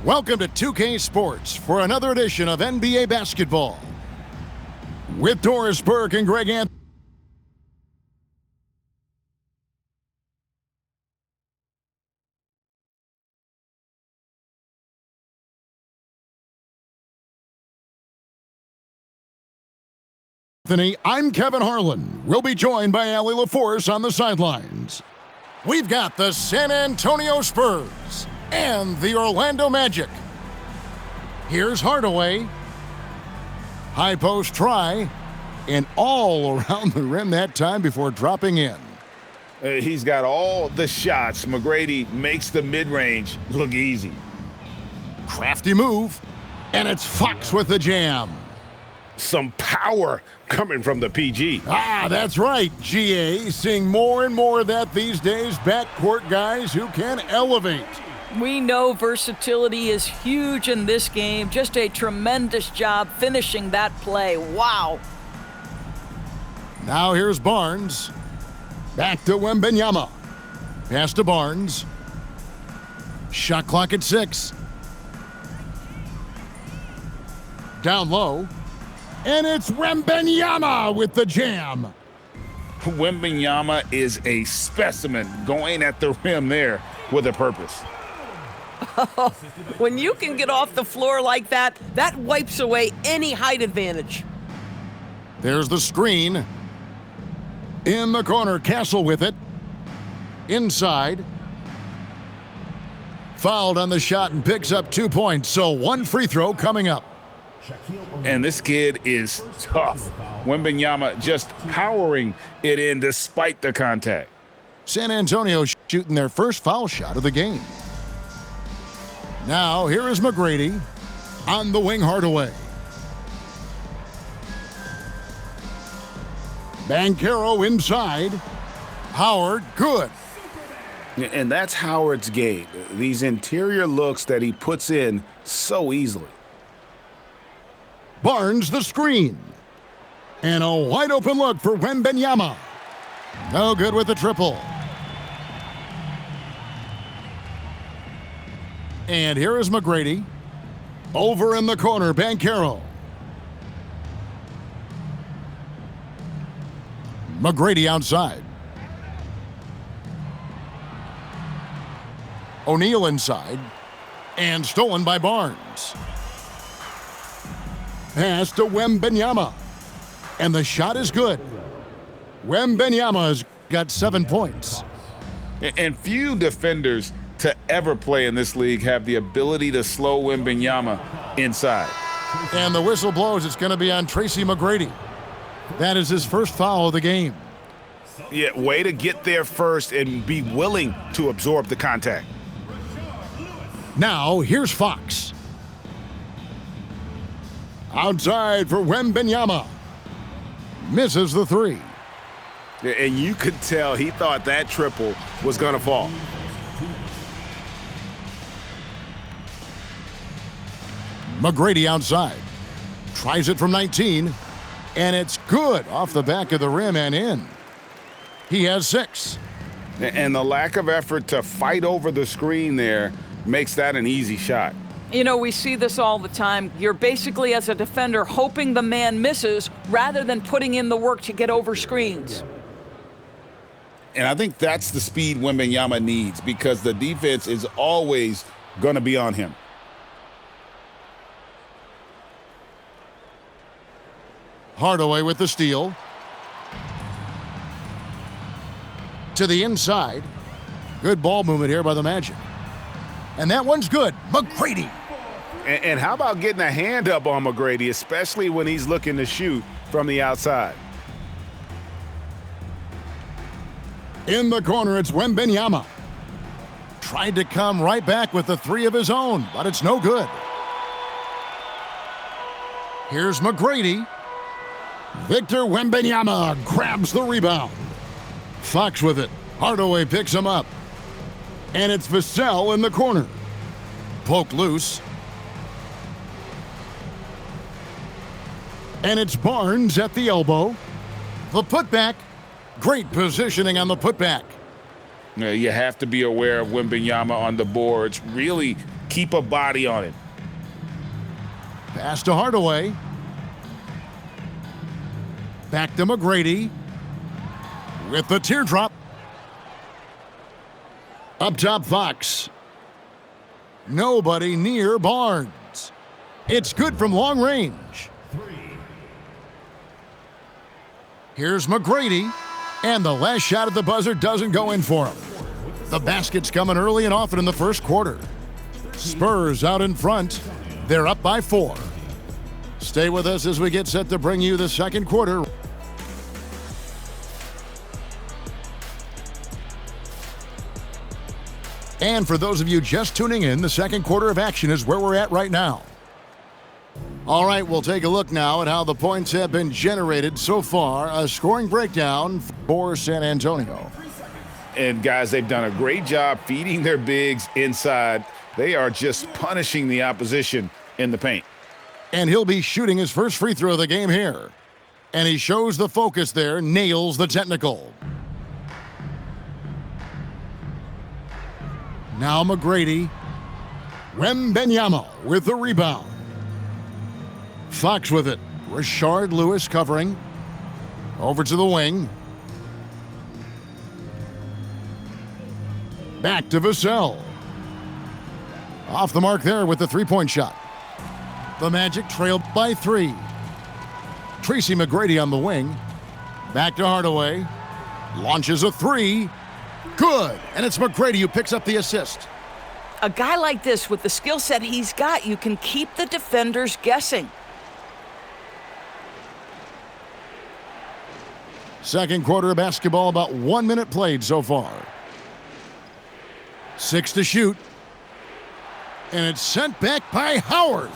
Welcome to 2K Sports for another edition of NBA basketball. With Doris Burke and Greg Anthony, I'm Kevin Harlan. We'll be joined by Allie LaForce on the sidelines. We've got the San Antonio Spurs and the Orlando Magic. Here's Hardaway. High post try, and all around the rim that time before dropping in. He's got all the shots. McGrady makes the mid-range look easy. Crafty move, and it's Fox with the jam. Some power coming from the PG. Ah, that's right, GA. Seeing more and more of that these days. Backcourt guys who can elevate. We know versatility is huge in this game. Just a tremendous job finishing that play. Wow. Now here's Barnes. Back to Wembanyama. Pass to Barnes. Shot clock at 6. Down low. And it's Wembanyama with the jam. Wembanyama is a specimen going at the rim there with a purpose. When you can get off the floor like that, that wipes away any height advantage. There's the screen. In the corner, Castle with it. Inside. Fouled on the shot and picks up 2 points, so one free throw coming up. And this kid is tough. Wembanyama just powering it in despite the contact. San Antonio shooting their first foul shot of the game. Now, here is McGrady on the wing. Hardaway. Banchero inside. Howard, good. And that's Howard's game. These interior looks that he puts in so easily. Barnes the screen. And a wide open look for Wembanyama. No good with the triple. And here is McGrady. Over in the corner, Banchero. McGrady outside. O'Neal inside. And stolen by Barnes. Pass to Wembanyama. And the shot is good. Wembanyama's got 7 points. And few defenders to ever play in this league have the ability to slow Wembanyama inside. And the whistle blows. It's going to be on Tracy McGrady. That is his first foul of the game. Yeah, way to get there first and be willing to absorb the contact. Now, here's Fox. Outside for Wembanyama. Misses the three. And you could tell he thought that triple was going to fall. McGrady outside. Tries it from 19. And it's good off the back of the rim and in. He has 6. And the lack of effort to fight over the screen there makes that an easy shot. You know, we see this all the time. You're basically, as a defender, hoping the man misses rather than putting in the work to get over screens. And I think that's the speed Wembanyama needs because the defense is always going to be on him. Hardaway with the steal. To the inside. Good ball movement here by the Magic. And that one's good. McGrady. And how about getting a hand up on McGrady, especially when he's looking to shoot from the outside? In the corner, it's Wembanyama. Tried to come right back with the 3 of his own, but it's no good. Here's McGrady. Victor Wembanyama grabs the rebound. Fox with it. Hardaway picks him up. And it's Vassell in the corner. Poke loose. And it's Barnes at the elbow. The putback. Great positioning on the putback. You have to be aware of Wembanyama on the boards. Really keep a body on him. Pass to Hardaway. Back to McGrady. With the teardrop. Up top, Fox. Nobody near Barnes. It's good from long range. Here's McGrady. And the last shot at the buzzer doesn't go in for him. The basket's coming early and often in the first quarter. Spurs out in front. They're up by 4. Stay with us as we get set to bring you the second quarter. And for those of you just tuning in, the second quarter of action is where we're at right now. All right, we'll take a look now at how the points have been generated so far. A scoring breakdown for San Antonio. And guys, they've done a great job feeding their bigs inside. They are just punishing the opposition in the paint. And he'll be shooting his first free throw of the game here. And he shows the focus there, nails the technical. Now McGrady. Wembanyama with the rebound. Fox with it. Rashard Lewis covering. Over to the wing. Back to Vassell. Off the mark there with the three-point shot. The Magic trailed by 3. Tracy McGrady on the wing. Back to Hardaway. Launches a 3. Good. And it's McGrady who picks up the assist. A guy like this, with the skill set he's got, you can keep the defenders guessing. Second quarter of basketball, about 1 minute played so far. 6 to shoot. And it's sent back by Howard.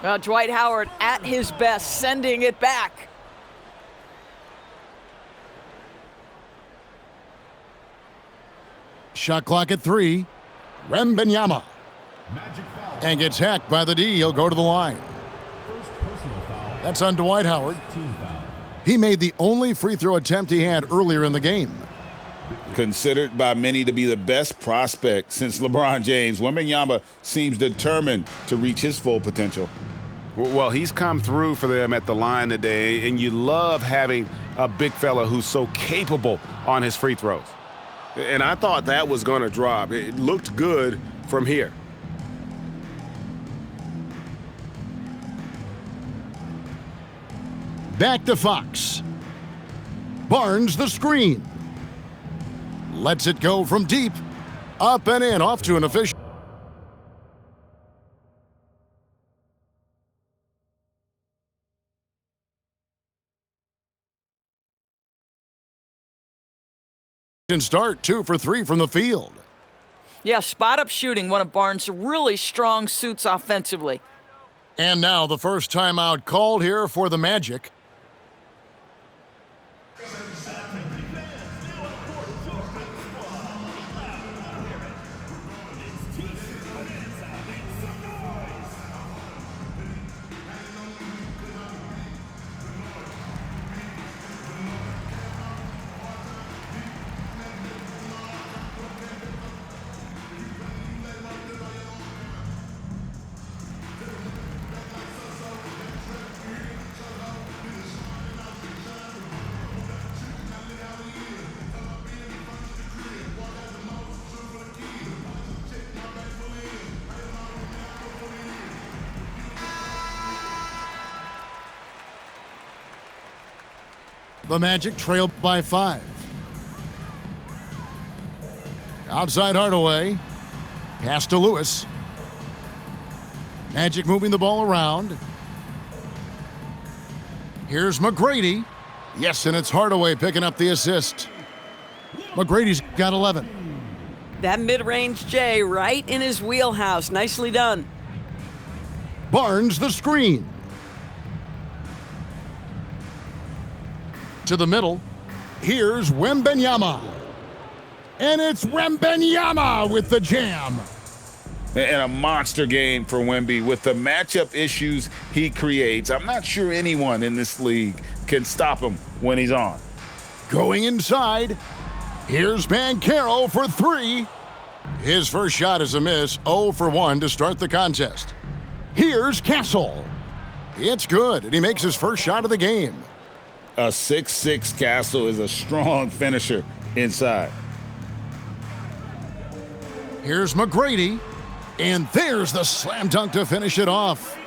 Well, Dwight Howard at his best, sending it back. Shot clock at 3. Wembanyama. And gets hacked by the D. He'll go to the line. That's on Dwight Howard. He made the only free throw attempt he had earlier in the game. Considered by many to be the best prospect since LeBron James, Wembanyama seems determined to reach his full potential. Well, he's come through for them at the line today, and you love having a big fella who's so capable on his free throws. And I thought that was going to drop. It looked good from here. Back to Fox. Barnes the screen. Lets it go from deep. Up and in, off to an official. Start 2 for 3 from the field. Yeah, spot-up shooting, one of Barnes' really strong suits offensively. And now the first timeout called here for the Magic. The Magic trailed by 5. Outside Hardaway. Pass to Lewis. Magic moving the ball around. Here's McGrady. Yes, and it's Hardaway picking up the assist. McGrady's got 11. That mid-range J right in his wheelhouse. Nicely done. Barnes the screen. To the middle. Here's Wembanyama. And it's Wembanyama with the jam. And a monster game for Wemby with the matchup issues he creates. I'm not sure anyone in this league can stop him when he's on. Going inside. Here's Banchero for 3. His first shot is a miss, 0 for 1 to start the contest. Here's Castle. It's good, and he makes his first shot of the game. A 6'6" Castle is a strong finisher inside. Here's McGrady, and there's the slam dunk to finish it off.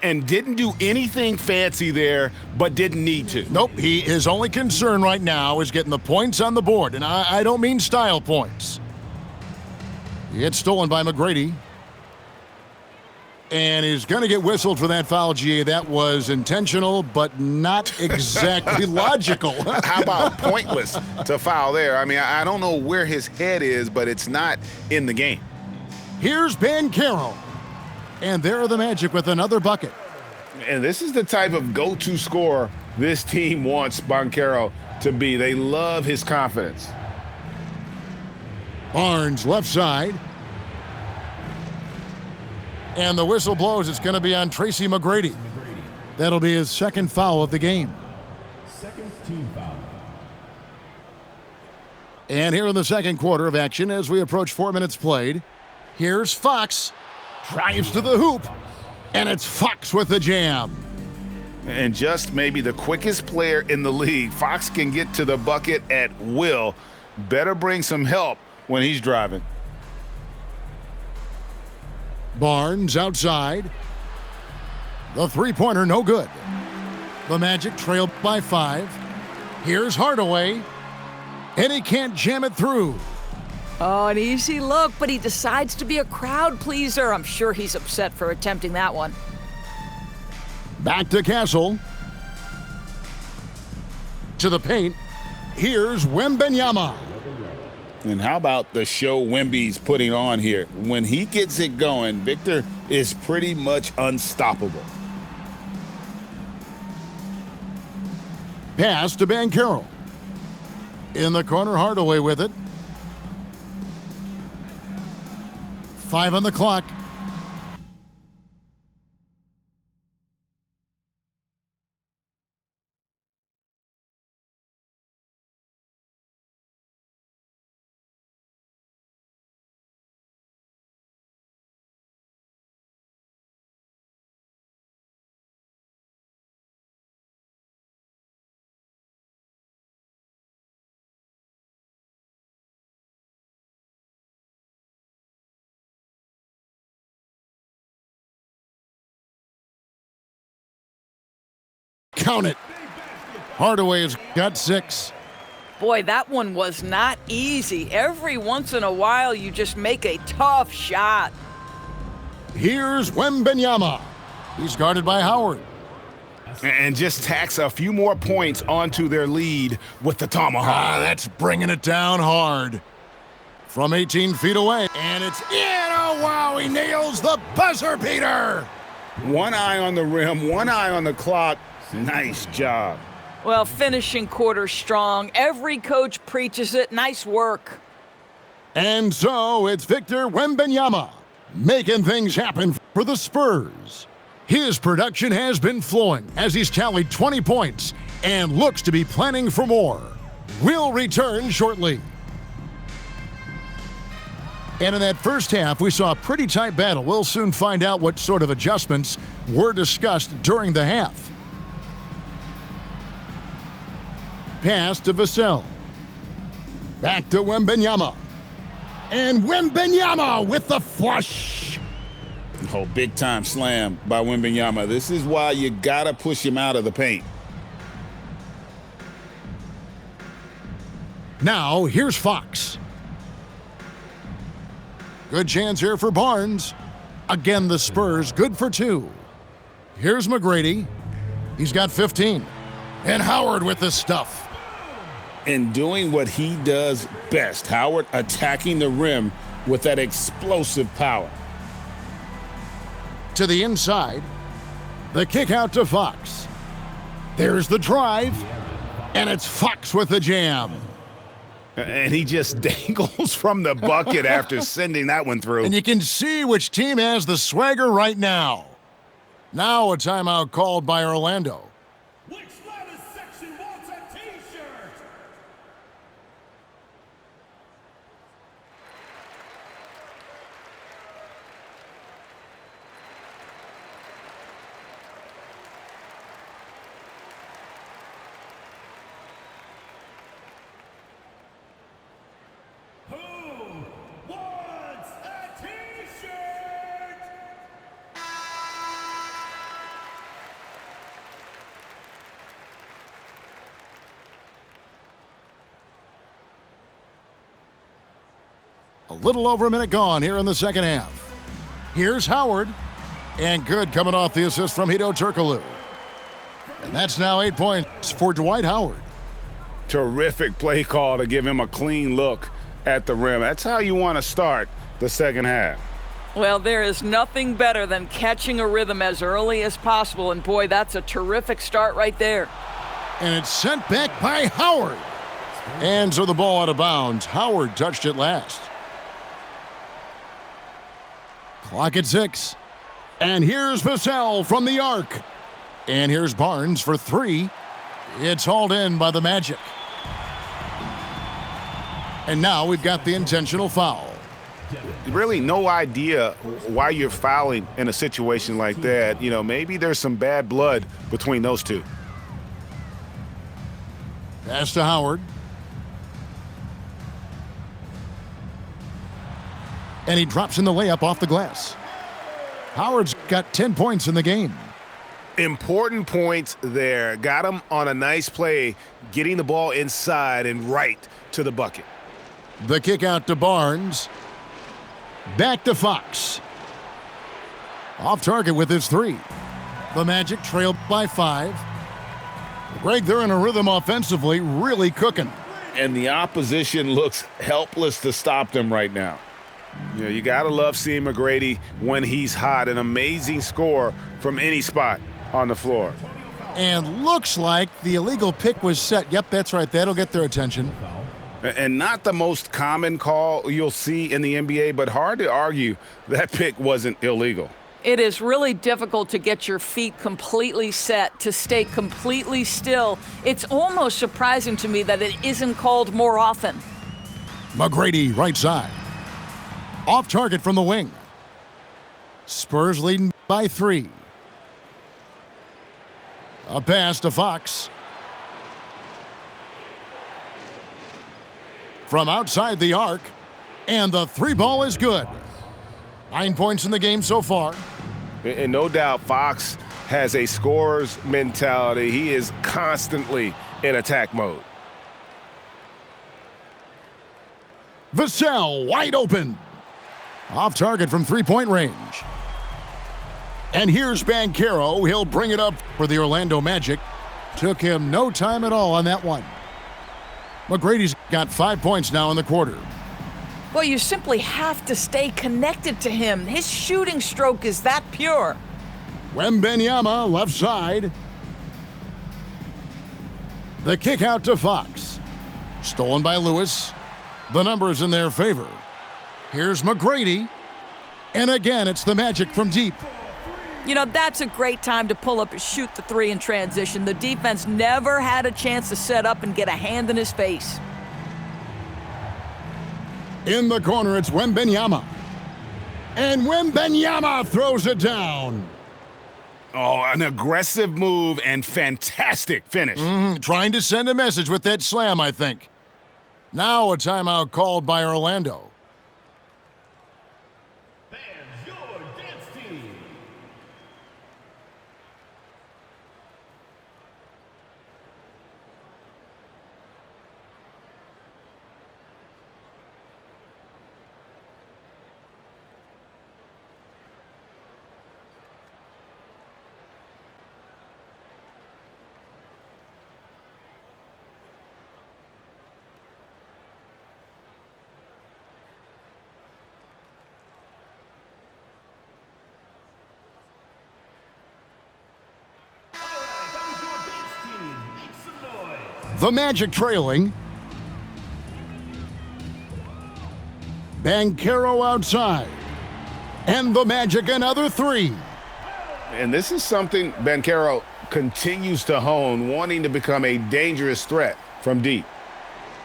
And didn't do anything fancy there, but didn't need to. Nope, his only concern right now is getting the points on the board, and I don't mean style points. It's stolen by McGrady. And he's going to get whistled for that foul, GA. That was intentional, but not exactly logical. How about pointless to foul there? I mean, I don't know where his head is, but it's not in the game. Here's Banchero. And there are the Magic with another bucket. And this is the type of go-to scorer this team wants Banchero to be. They love his confidence. Barnes left side. And the whistle blows. It's going to be on Tracy McGrady. That'll be his second foul of the game. Second team foul. And here in the second quarter of action, as we approach 4 minutes played, here's Fox. Drives to the hoop. And it's Fox with the jam. And just maybe the quickest player in the league. Fox can get to the bucket at will. Better bring some help when he's driving. Barnes outside. The three-pointer no good. The Magic trail by 5. Here's Hardaway. And he can't jam it through. Oh, an easy look, but he decides to be a crowd pleaser. I'm sure he's upset for attempting that one. Back to Castle. To the paint. Here's Wembanyama. And how about the show Wemby's putting on here? When he gets it going, Victor is pretty much unstoppable. Pass to Banchero. In the corner, Hardaway with it. 5 on the clock. Count it. Hardaway has got 6. Boy, that one was not easy. Every once in a while, you just make a tough shot. Here's Wembanyama. He's guarded by Howard. And just tacks a few more points onto their lead with the tomahawk. That's bringing it down hard. From 18 feet away. And it's in. Oh, wow. He nails the buzzer beater. One eye on the rim, one eye on the clock. Nice job. Well, finishing quarter strong. Every coach preaches it. Nice work. And so it's Victor Wembanyama making things happen for the Spurs. His production has been flowing as he's tallied 20 points and looks to be planning for more. We'll return shortly. And in that first half, we saw a pretty tight battle. We'll soon find out what sort of adjustments were discussed during the half. Pass to Vassell. Back to Wembanyama. And Wembanyama with the flush. Oh, big time slam by Wembanyama. This is why you gotta push him out of the paint. Now, here's Fox. Good chance here for Barnes. Again, the Spurs good for 2. Here's McGrady. He's got 15. And Howard with the stuff. And doing what he does best. Howard attacking the rim with that explosive power. To the inside. The kick out to Fox. There's the drive. And it's Fox with the jam. And he just dangles from the bucket after sending that one through. And you can see which team has the swagger right now. Now a timeout called by Orlando. Which latest section wants a t-shirt? A little over a minute gone here in the second half. Here's Howard. And good coming off the assist from Hedo Turkoglu. And that's now 8 points for Dwight Howard. Terrific play call to give him a clean look at the rim. That's how you want to start the second half. Well, there is nothing better than catching a rhythm as early as possible, and boy, that's a terrific start right there. And it's sent back by Howard. And so the ball out of bounds. Howard touched it last. Clock at 6. And here's Vassell from the arc. And here's Barnes for 3. It's hauled in by the Magic. And now we've got the intentional foul. Really no idea why you're fouling in a situation like that. You know, maybe there's some bad blood between those two. Pass to Howard. And he drops in the layup off the glass. Howard's got 10 points in the game. Important points there. Got him on a nice play, getting the ball inside and right to the bucket. The kick out to Barnes. Back to Fox. Off target with his 3. The Magic trail by 5. Greg, they're in a rhythm offensively, really cooking. And the opposition looks helpless to stop them right now. You know, you got to love seeing McGrady when he's hot. An amazing score from any spot on the floor. And looks like the illegal pick was set. Yep, that's right. That'll get their attention. And not the most common call you'll see in the NBA, but hard to argue that pick wasn't illegal. It is really difficult to get your feet completely set, to stay completely still. It's almost surprising to me that it isn't called more often. McGrady, right side. Off target from the wing. Spurs leading by 3. A pass to Fox. From outside the arc. And the 3 ball is good. 9 points in the game so far. And no doubt Fox has a scorer's mentality. He is constantly in attack mode. Vassell wide open. Off target from 3-point range. And here's Banchero. He'll bring it up for the Orlando Magic. Took him no time at all on that one. McGrady's got 5 points now in the quarter. Well, you simply have to stay connected to him. His shooting stroke is that pure. Wembanyama left side. The kick out to Fox. Stolen by Lewis. The numbers in their favor. Here's McGrady. And again, it's the Magic from deep. You know, that's a great time to pull up and shoot the 3 in transition. The defense never had a chance to set up and get a hand in his face. In the corner, it's Wembanyama. And Wembanyama throws it down. Oh, an aggressive move and fantastic finish. Trying to send a message with that slam, I think. Now a timeout called by Orlando. Fans, your dance team. The Magic trailing. Banchero outside. And the Magic another 3. And this is something Banchero continues to hone, wanting to become a dangerous threat from deep.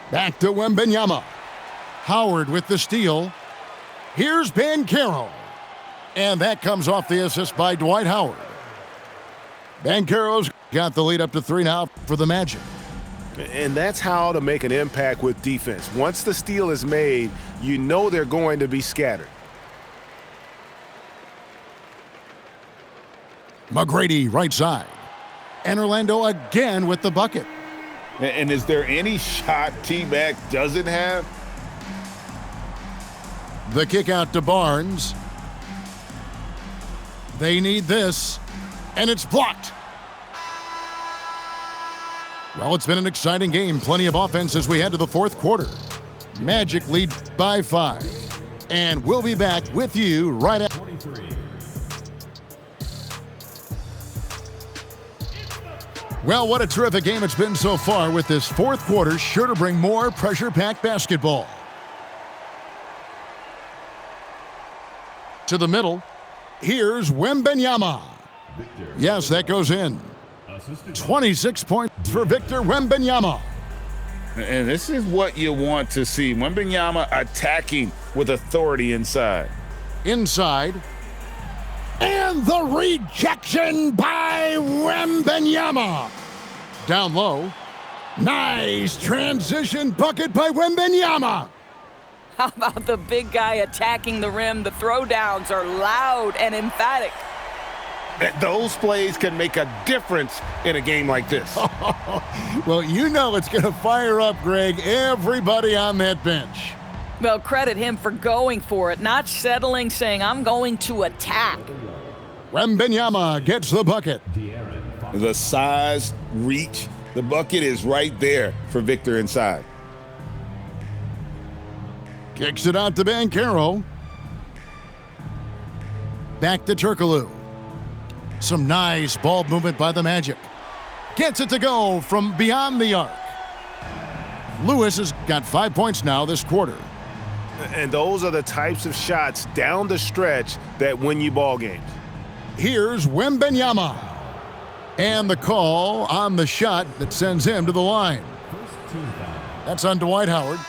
Back to Wembanyama. Howard with the steal. Here's Banchero. And that comes off the assist by Dwight Howard. Banchero's got the lead up to 3 now for the Magic. And that's how to make an impact with defense. Once the steal is made, you know they're going to be scattered. McGrady right side. And Orlando again with the bucket. And is there any shot T-Mac doesn't have? The kick out to Barnes. They need this, and it's blocked. Well, it's been an exciting game. Plenty of offense as we head to the fourth quarter. Magic lead by 5. And we'll be back with you right after. Well, what a terrific game it's been so far, with this fourth quarter sure to bring more pressure-packed basketball. To the middle, here's Wembanyama. Yes, that goes in. 26 points for Victor Wembanyama. And this is what you want to see. Wembanyama attacking with authority inside. Inside. And the rejection by Wembanyama. Down low. Nice transition bucket by Wembanyama. How about the big guy attacking the rim? The throwdowns are loud and emphatic. Those plays can make a difference in a game like this. Well, you know it's going to fire up, Greg, everybody on that bench. Well, credit him for going for it, not settling, saying, I'm going to attack. Wembanyama gets the bucket. The size, reach, the bucket is right there for Victor inside. Kicks it out to Banchero. Back to Turkoglu. Some nice ball movement by the Magic. Gets it to go from beyond the arc. Lewis has got 5 points now this quarter. And those are the types of shots down the stretch that win you ball games. Here's Wembanyama. And the call on the shot that sends him to the line. That's on Dwight Howard.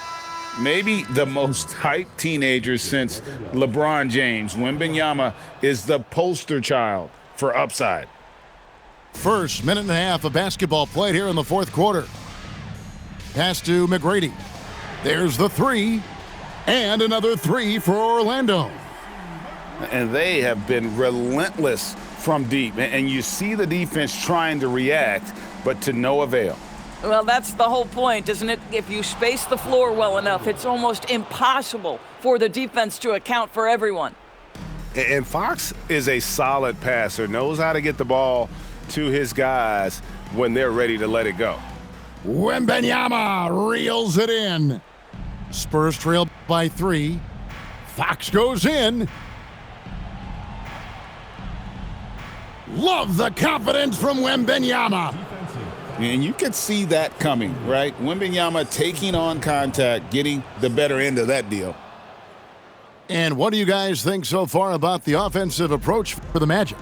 Maybe the most hyped teenager since LeBron James. Wembanyama is the poster child for upside. First minute and a half of basketball played here in the fourth quarter. Pass to McGrady. There's the three. And another three for Orlando. And they have been relentless from deep. And you see the defense trying to react, but to no avail. Well, that's the whole point, isn't it? If you space the floor well enough, it's almost impossible for the defense to account for everyone. And Fox is a solid passer, knows how to get the ball to his guys when they're ready to let it go. Wembanyama reels it in. Spurs trail by 3. Fox goes in. Love the confidence from Wembanyama. And you can see that coming, right? Wembanyama taking on contact, getting the better end of that deal. And what do you guys think so far about the offensive approach for the Magic?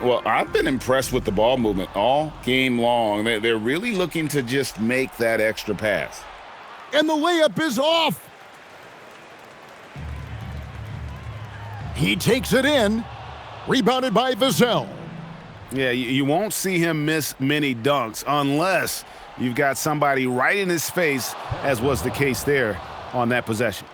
Well, I've been impressed with the ball movement all game long. They're really looking to just make that extra pass. And the layup is off. He takes it in. Rebounded by Vassell. Yeah, you won't see him miss many dunks unless you've got somebody right in his face, as was the case there on that possession.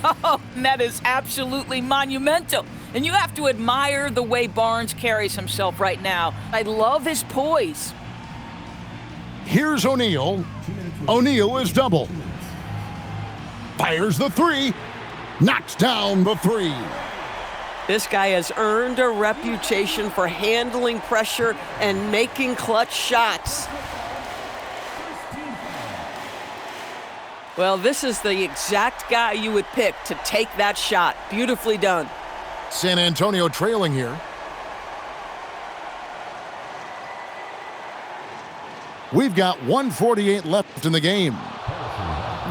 Oh, and that is absolutely monumental. And you have to admire the way Barnes carries himself right now. I love his poise. Here's O'Neal. O'Neal is doubled. Fires the three. Knocks down the three. This guy has earned a reputation for handling pressure and making clutch shots. Well, this is the exact guy you would pick to take that shot. Beautifully done. San Antonio trailing here. We've got 1:48 left in the game.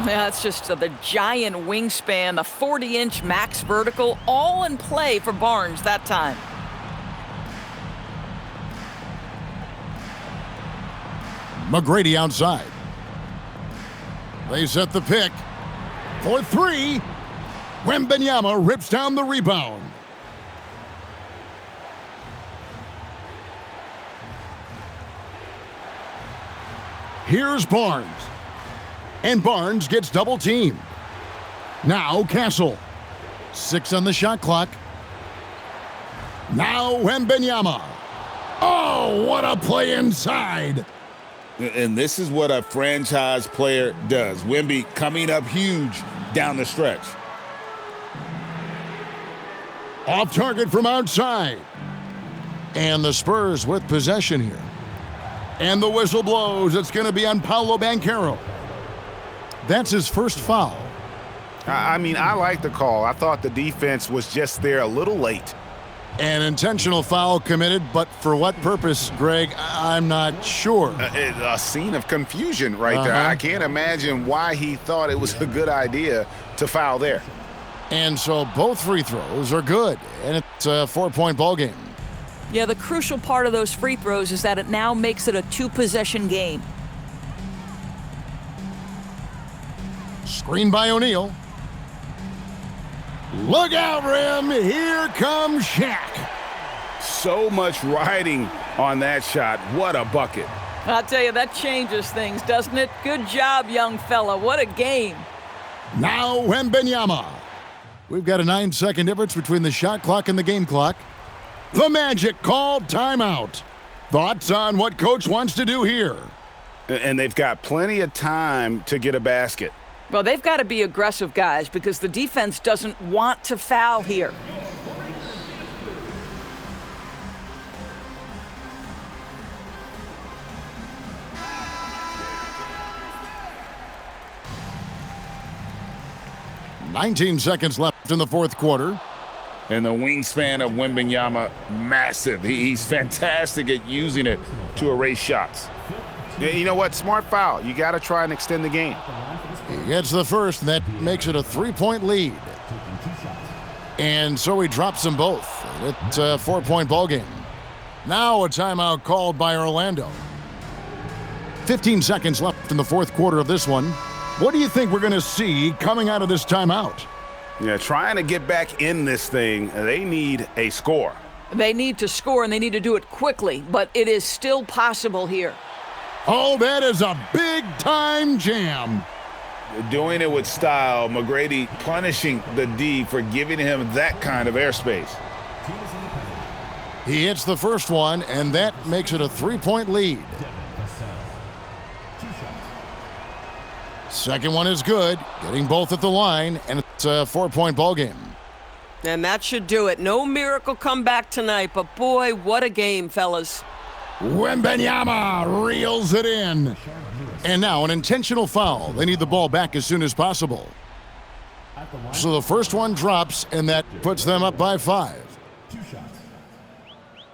That's just the giant wingspan, the 40-inch max vertical, all in play for Barnes that time. McGrady outside. They set the pick for 3. Wembanyama rips down the rebound. Here's Barnes. And Barnes gets double teamed. Now Castle. 6 on the shot clock. Now Wembanyama. Oh, what a play inside. And this is what a franchise player does. Wemby coming up huge down the stretch. Off target from outside. And the Spurs with possession here. And the whistle blows. It's going to be on Paolo Banchero. That's his first foul. I mean, I like the call. I thought the defense was just there a little late. An intentional foul committed, but for what purpose, Greg? I'm not sure. A scene of confusion right there. I can't imagine why he thought it was a good idea to foul there. And so both free throws are good, and it's a 4-point ball game. Yeah, the crucial part of those free throws is that it now makes it a 2-possession game. Screen by O'Neal. Look out, Rim. Here comes Shaq. So much riding on that shot. What a bucket. I'll tell you, that changes things, doesn't it? Good job, young fella. What a game. Now Wembanyama. We've got a 9-second difference between the shot clock and the game clock. The Magic called timeout. Thoughts on what Coach wants to do here? And they've got plenty of time to get a basket. Well, they've got to be aggressive, guys, because the defense doesn't want to foul here. "19 seconds left in the fourth quarter. And the wingspan of Wembanyama, massive. He's fantastic at using it to erase shots. Yeah, you know what? Smart foul. You got to try and extend the game. He gets the first, and that makes it a 3-point lead. And so he drops them both. It's a 4-point ball game. Now a timeout called by Orlando. 15 seconds left in the fourth quarter of this one. What do you think we're going to see coming out of this timeout? Yeah, trying to get back in this thing, they need a score. They need to score, and they need to do it quickly, but it is still possible here. Oh, that is a big-time jam. Doing it with style, McGrady punishing the D for giving him that kind of airspace. He hits the first one, and that makes it a 3-point lead. Second one is good, getting both at the line, and it's a 4-point ball game. And that should do it. No miracle comeback tonight, but boy, what a game, fellas. Wembanyama reels it in. And now an intentional foul. They need the ball back as soon as possible. So the first one drops, and that puts them up by 5.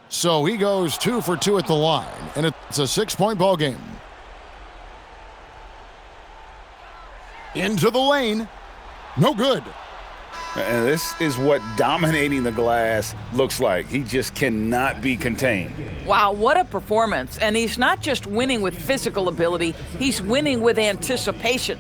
So he goes 2 for 2 at the line, and it's a 6-point ball game. Into the lane. No good. And this is what dominating the glass looks like. He just cannot be contained. Wow, what a performance. And he's not just winning with physical ability, he's winning with anticipation.